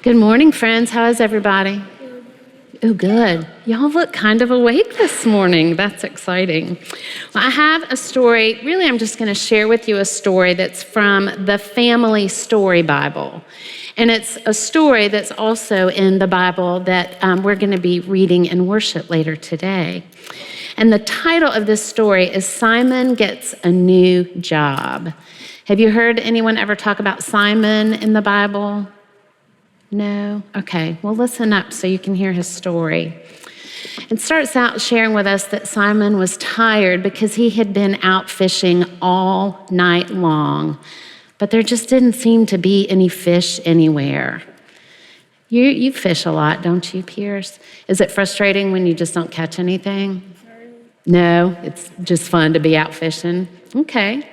Good morning, friends. How is everybody? Oh, good. Y'all look kind of awake this morning. That's exciting. Well, I have a story. Really, I'm just going to share with you a story that's from the Family Story Bible. And it's a story that's also in the Bible that we're going to be reading in worship later today. And the title of this story is Simon Gets a New Job. Have you heard anyone ever talk about Simon in the Bible? No? Okay. Well, listen up so you can hear his story. It starts out sharing with us that Simon was tired because he had been out fishing all night long, but there just didn't seem to be any fish anywhere. You fish a lot, don't you, Pierce? Is it frustrating when you just don't catch anything? No, it's just fun to be out fishing. Okay.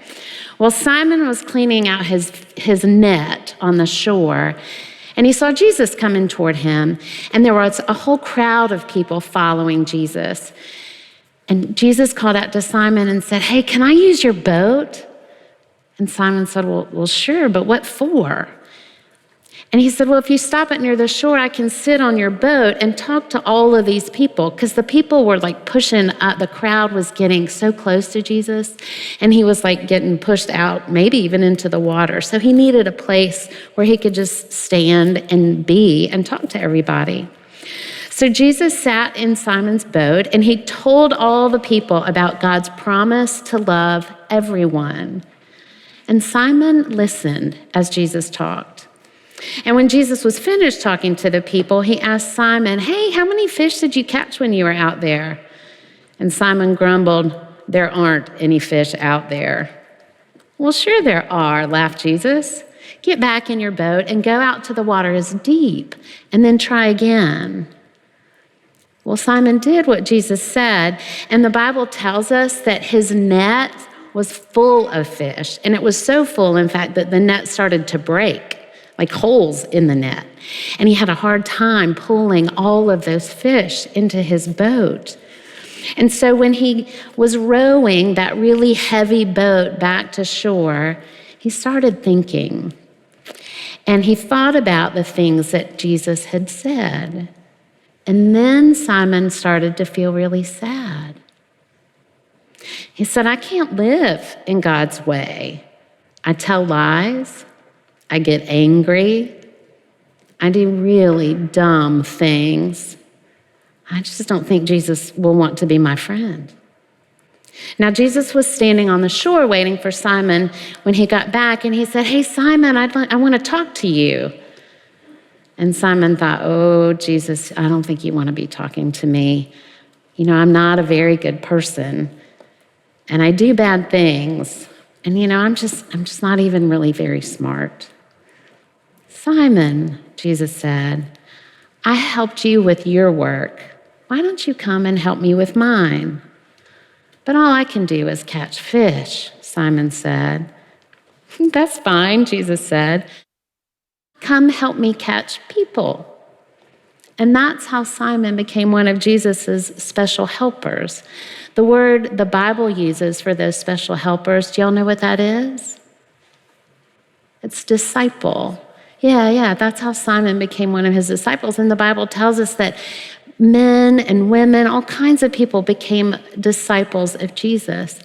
Well, Simon was cleaning out his net on the shore, and he saw Jesus coming toward him, and there was a whole crowd of people following Jesus. And Jesus called out to Simon and said, "Hey, can I use your boat?" And Simon said, well, sure, but what for? And he said, well, if you stop it near the shore, I can sit on your boat and talk to all of these people, because the people were like pushing up. The crowd was getting so close to Jesus, and he was like getting pushed out, maybe even into the water. So he needed a place where he could just stand and be and talk to everybody. So Jesus sat in Simon's boat, and he told all the people about God's promise to love everyone. And Simon listened as Jesus talked. And when Jesus was finished talking to the people, he asked Simon, "Hey, how many fish did you catch when you were out there?" And Simon grumbled, "There aren't any fish out there." "Well, sure there are," laughed Jesus. "Get back in your boat and go out to the waters deep, and then try again." Well, Simon did what Jesus said, and the Bible tells us that his net was full of fish. And it was so full, in fact, that the net started to break, like holes in the net. And he had a hard time pulling all of those fish into his boat. And so when he was rowing that really heavy boat back to shore, he started thinking. And he thought about the things that Jesus had said. And then Simon started to feel really sad. He said, "I can't live in God's way. I tell lies. I get angry. I do really dumb things. I just don't think Jesus will want to be my friend." Now, Jesus was standing on the shore waiting for Simon when he got back, and he said, "Hey, Simon, I want to talk to you." And Simon thought, "Oh, Jesus, I don't think you want to be talking to me. You know, I'm not a very good person, and I do bad things. And, you know, I'm just not even really very smart." "Simon," Jesus said, "I helped you with your work. Why don't you come and help me with mine?" "But all I can do is catch fish," Simon said. "That's fine," Jesus said. "Come help me catch people." And that's how Simon became one of Jesus's special helpers. The word the Bible uses for those special helpers, do y'all know what that is? It's disciple. Yeah, that's how Simon became one of his disciples. And the Bible tells us that men and women, all kinds of people became disciples of Jesus.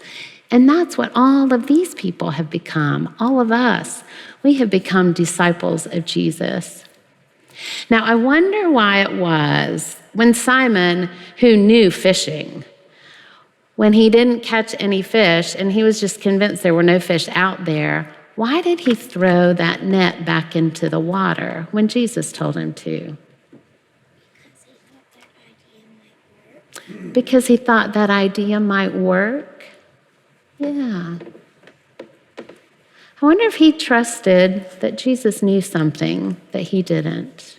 And that's what all of these people have become, all of us. We have become disciples of Jesus. Now, I wonder why it was when Simon, who knew fishing, when he didn't catch any fish and he was just convinced there were no fish out there, why did he throw that net back into the water when Jesus told him to? Because he thought that idea might work? Yeah. I wonder if he trusted that Jesus knew something that he didn't.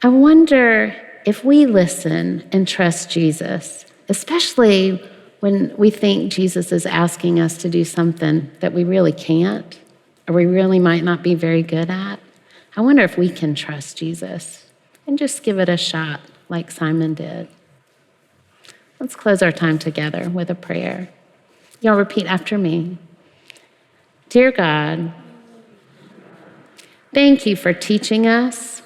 I wonder if we listen and trust Jesus, especially when we think Jesus is asking us to do something that we really can't, or we really might not be very good at. I wonder if we can trust Jesus and just give it a shot like Simon did. Let's close our time together with a prayer. Y'all repeat after me. Dear God, Thank you for teaching us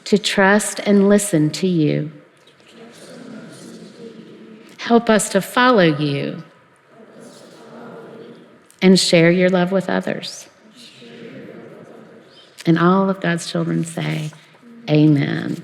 to trust and listen to you. Help us to follow you and share your love with others. And all of God's children say, amen.